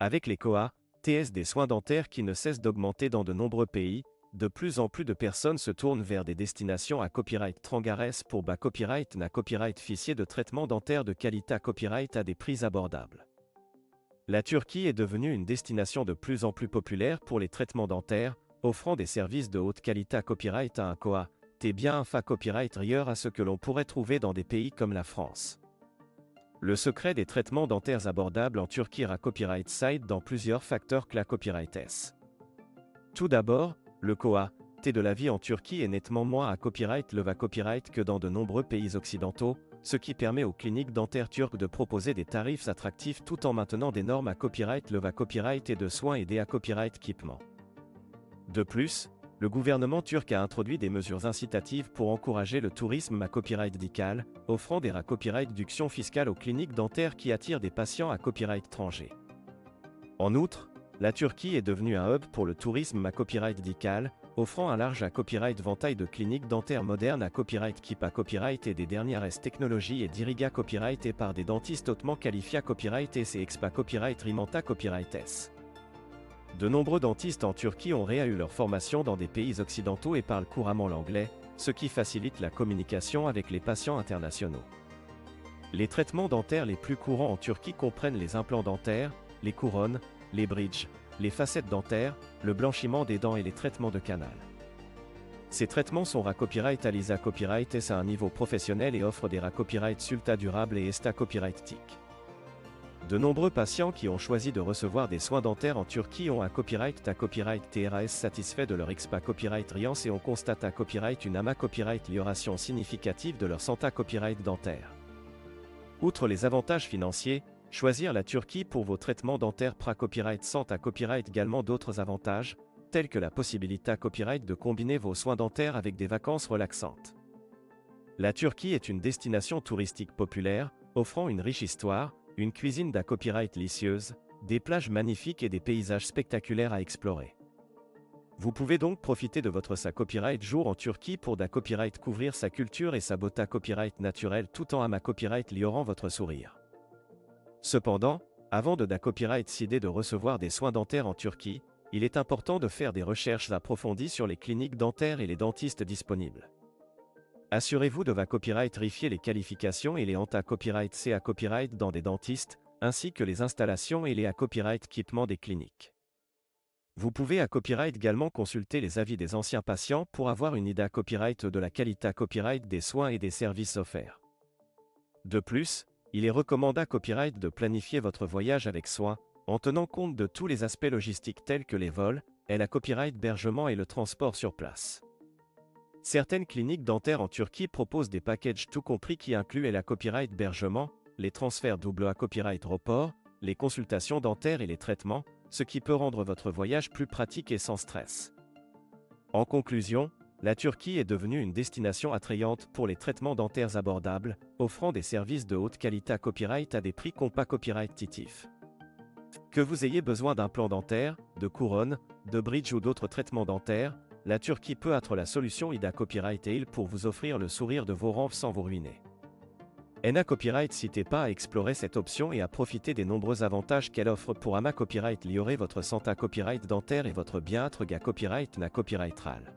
Avec les KOA, TS des soins dentaires qui ne cessent d'augmenter dans de nombreux pays, de plus en plus de personnes se tournent vers des destinations à copyright Trangares pour bas copyright na copyright fichier de traitement dentaire de qualité à copyright à des prix abordables. La Turquie est devenue une destination de plus en plus populaire pour les traitements dentaires, offrant des services de haute qualité à copyright à un KOA, T bien un fa copyright ailleurs à ce que l'on pourrait trouver dans des pays comme la France. Le secret des traitements dentaires abordables en Turquie à copyright side dans plusieurs facteurs que la copyright S. Tout d'abord, le KOA, T de la vie en Turquie est nettement moins à copyright le va copyright que dans de nombreux pays occidentaux, ce qui permet aux cliniques dentaires turques de proposer des tarifs attractifs tout en maintenant des normes à copyright le va copyright et de soins aidés à copyright équipement. De plus, le gouvernement turc a introduit des mesures incitatives pour encourager le tourisme à copyright médical, offrant des copyright déductions fiscales aux cliniques dentaires qui attirent des patients à copyright étranger. En outre, la Turquie est devenue un hub pour le tourisme à copyright médical, offrant un large copyright ventail de cliniques dentaires modernes à copyright keep à copyright et des dernières technologies et d'irriga copyright et par des dentistes hautement qualifiés à copyright et expa copyright rimanta copyright S. De nombreux dentistes en Turquie ont eu leur formation dans des pays occidentaux et parlent couramment l'anglais, ce qui facilite la communication avec les patients internationaux. Les traitements dentaires les plus courants en Turquie comprennent les implants dentaires, les couronnes, les bridges, les facettes dentaires, le blanchiment des dents et les traitements de canal. Ces traitements sont copyright Alisa copyright S à un niveau professionnel et offrent des copyright Sulta durable et Esta copyright TIC. De nombreux patients qui ont choisi de recevoir des soins dentaires en Turquie ont un copyright TRAS satisfait de leur expa copyright Riance et on constate à copyright une AMA copyright amélioration significative de leur santé copyright dentaire. Outre les avantages financiers, choisir la Turquie pour vos traitements dentaires copyright santé à copyright également d'autres avantages, tels que la possibilité à copyright de combiner vos soins dentaires avec des vacances relaxantes. La Turquie est une destination touristique populaire, offrant une riche histoire, une cuisine copyright délicieuse, des plages magnifiques et des paysages spectaculaires à explorer. Vous pouvez donc profiter de votre copyright jour en Turquie pour copyright couvrir sa culture et sa beauté copyright naturelle tout en copyright liorant votre sourire. Cependant, avant de copyright décider de recevoir des soins dentaires en Turquie, il est important de faire des recherches approfondies sur les cliniques dentaires et les dentistes disponibles. Assurez-vous de copyright vérifier les qualifications et les copyright C à copyright dans des dentistes, ainsi que les installations et les copyright équipements des cliniques. Vous pouvez copyright également consulter les avis des anciens patients pour avoir une idée copyright de la qualité copyright des soins et des services offerts. De plus, il est recommandé copyright de planifier votre voyage avec soin, en tenant compte de tous les aspects logistiques tels que les vols, et copyright hébergement et le transport sur place. Certaines cliniques dentaires en Turquie proposent des packages tout compris qui incluent la copyright hébergement, les transferts double à copyright report, les consultations dentaires et les traitements, ce qui peut rendre votre voyage plus pratique et sans stress. En conclusion, la Turquie est devenue une destination attrayante pour les traitements dentaires abordables, offrant des services de haute qualité à copyright à des prix compas copyright titifs. Que vous ayez besoin d'un plan dentaire, de couronne, de bridge ou d'autres traitements dentaires, la Turquie peut être la solution IDA Copyright et il pour vous offrir le sourire de vos rêves sans vous ruiner. NA Copyright n'hésitez pas à explorer cette option et à profiter des nombreux avantages qu'elle offre pour AMA Copyright liorer votre santé copyright dentaire et votre bien-être copyright na copyright ral.